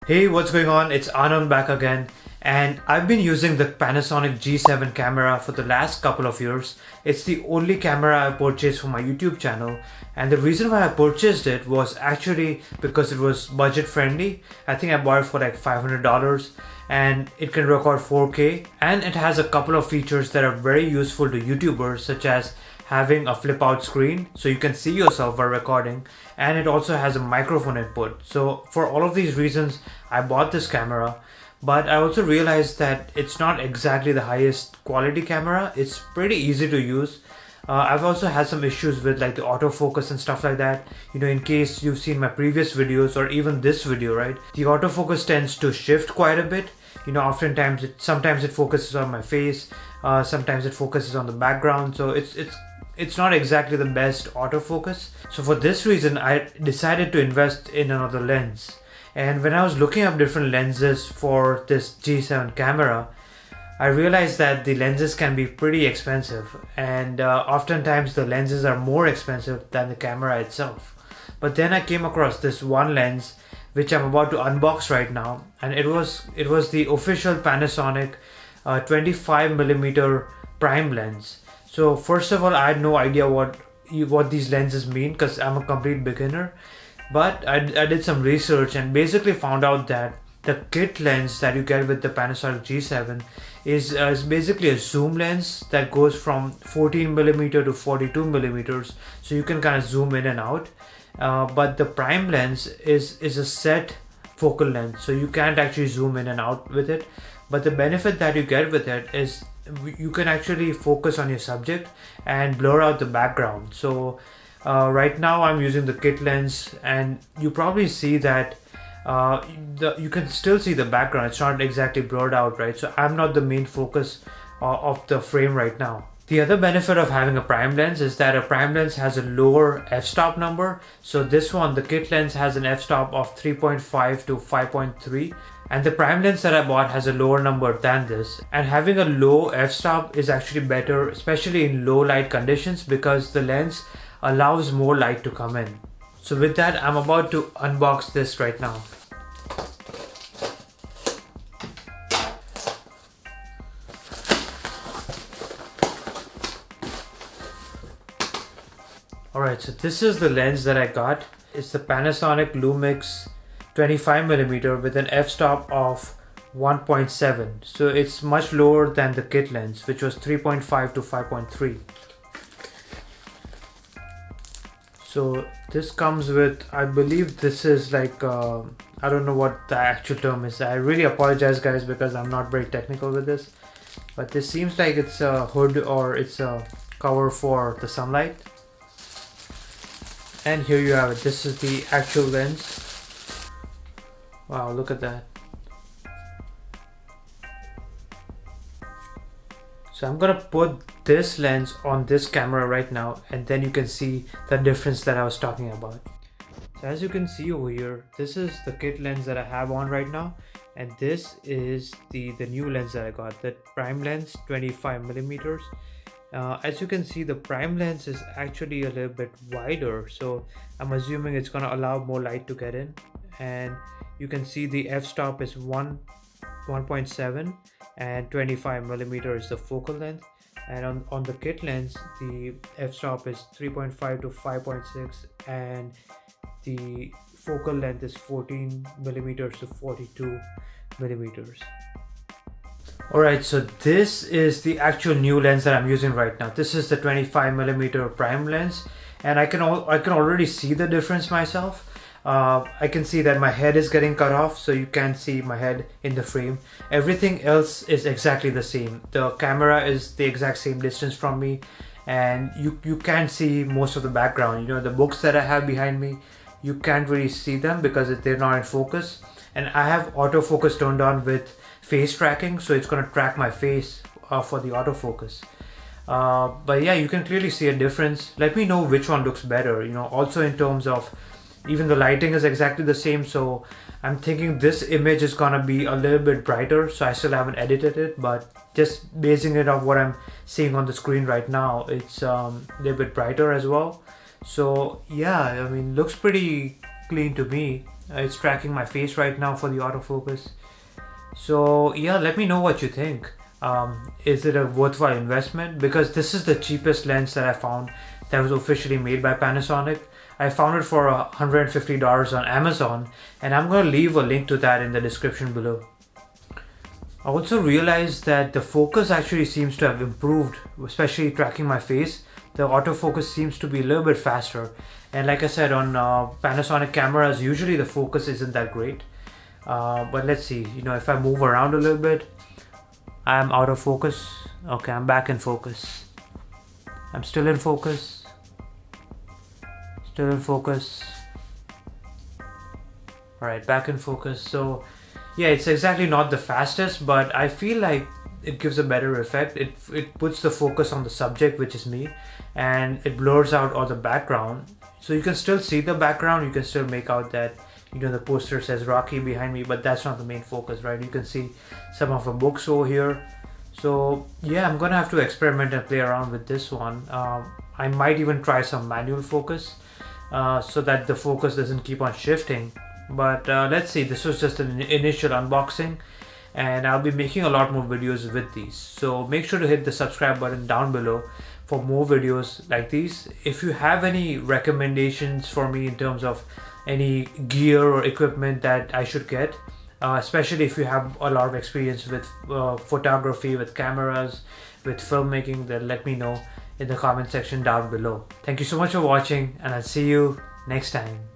Hey, what's going on? It's Anand back again, and I've been using the Panasonic G7 camera for the last couple of years. It's the only camera I purchased for my YouTube channel, and the reason why I purchased it was actually because it was budget friendly. I think I bought it for like $500, and it can record 4K, and it has a couple of features that are very useful to YouTubers, such as having a flip out screen so you can see yourself while recording, and it also has a microphone input. So for all of these reasons I bought this camera, but I also realized that it's not exactly the highest quality camera. It's pretty easy to use. I've also had some issues with like the autofocus and stuff like that. You know, in case you've seen my previous videos or even this video, right? The autofocus tends to shift quite a bit. You know, sometimes it focuses on my face, sometimes it focuses on the background. So it's not exactly the best autofocus. So for this reason, I decided to invest in another lens. And when I was looking up different lenses for this G7 camera, I realized that the lenses can be pretty expensive, and oftentimes the lenses are more expensive than the camera itself. But then I came across this one lens which I'm about to unbox right now, and it was the official Panasonic 25mm prime lens. So first of all, I had no idea what these lenses mean because I'm a complete beginner. But I did some research and basically found out that the kit lens that you get with the Panasonic G7 is basically a zoom lens that goes from 14mm to 42mm, so you can kind of zoom in and out. But the prime lens is a set focal length, so you can't actually zoom in and out with it. But the benefit that you get with it is you can actually focus on your subject and blur out the background. So right now I'm using the kit lens, and you probably see that you can still see the background. It's not exactly blurred out, right? So I'm not the main focus of the frame right now. The other benefit of having a prime lens is that a prime lens has a lower f-stop number. So this one, the kit lens, has an f-stop of 3.5 to 5.3. And the prime lens that I bought has a lower number than this. And having a low f-stop is actually better, especially in low light conditions, because the lens allows more light to come in. So with that, I'm about to unbox this right now. Alright, so this is the lens that I got. It's the Panasonic Lumix 25mm with an f-stop of 1.7. So it's much lower than the kit lens, which was 3.5 to 5.3. So this comes with, I believe this is like, I don't know what the actual term is. I really apologize guys because I'm not very technical with this. But this seems like it's a hood or it's a cover for the sunlight. And here you have it. This is the actual lens. Wow, look at that. So I'm gonna put this lens on this camera right now, and then you can see the difference that I was talking about. So as you can see over here, this is the kit lens that I have on right now, and this is the new lens that I got, the prime lens 25mm. As you can see, the prime lens is actually a little bit wider, so I'm assuming it's gonna allow more light to get in. And you can see the f-stop is 1.7 and 25mm is the focal length, and on the kit lens the f-stop is 3.5 to 5.6 and the focal length is 14mm to 42mm. Alright, so this is the actual new lens that I'm using right now. This is the 25mm prime lens, and I can already see the difference myself. I can see that my head is getting cut off, so you can't see my head in the frame. Everything else is exactly the same. The camera is the exact same distance from me, and you can't see most of the background. You know, the books that I have behind me, you can't really see them because they're not in focus. And I have autofocus turned on with face tracking, so it's going to track my face for the autofocus. But yeah, you can clearly see a difference. Let me know which one looks better. You know, also in terms of even the lighting is exactly the same, so I'm thinking this image is gonna be a little bit brighter. So I still haven't edited it, but just basing it off what I'm seeing on the screen right now, it's a little bit brighter as well. So yeah, I mean, looks pretty clean to me. It's tracking my face right now for the autofocus. So yeah, let me know what you think. Is it a worthwhile investment? Because this is the cheapest lens that I found that was officially made by Panasonic. I found it for $150 on Amazon, and I'm going to leave a link to that in the description below. I also realized that the focus actually seems to have improved, especially tracking my face. The autofocus seems to be a little bit faster, and like I said, on Panasonic cameras usually the focus isn't that great. But let's see, if I move around a little bit, I'm out of focus. Okay, I'm back in focus. I'm still in focus. Still in focus. Alright, back in focus. So yeah, it's exactly not the fastest, but I feel like it gives a better effect. It puts the focus on the subject, which is me, and it blurs out all the background. So you can still see the background, you can still make out that the poster says Rocky behind me, but that's not the main focus, right? You can see some of the books over here. So yeah, I'm gonna have to experiment and play around with this one. I might even try some manual focus so that the focus doesn't keep on shifting. But let's see, this was just an initial unboxing, and I'll be making a lot more videos with these. So make sure to hit the subscribe button down below for more videos like these. If you have any recommendations for me in terms of any gear or equipment that I should get, especially if you have a lot of experience with photography, with cameras, with filmmaking, then let me know in the comment section down below. Thank you so much for watching, and I'll see you next time.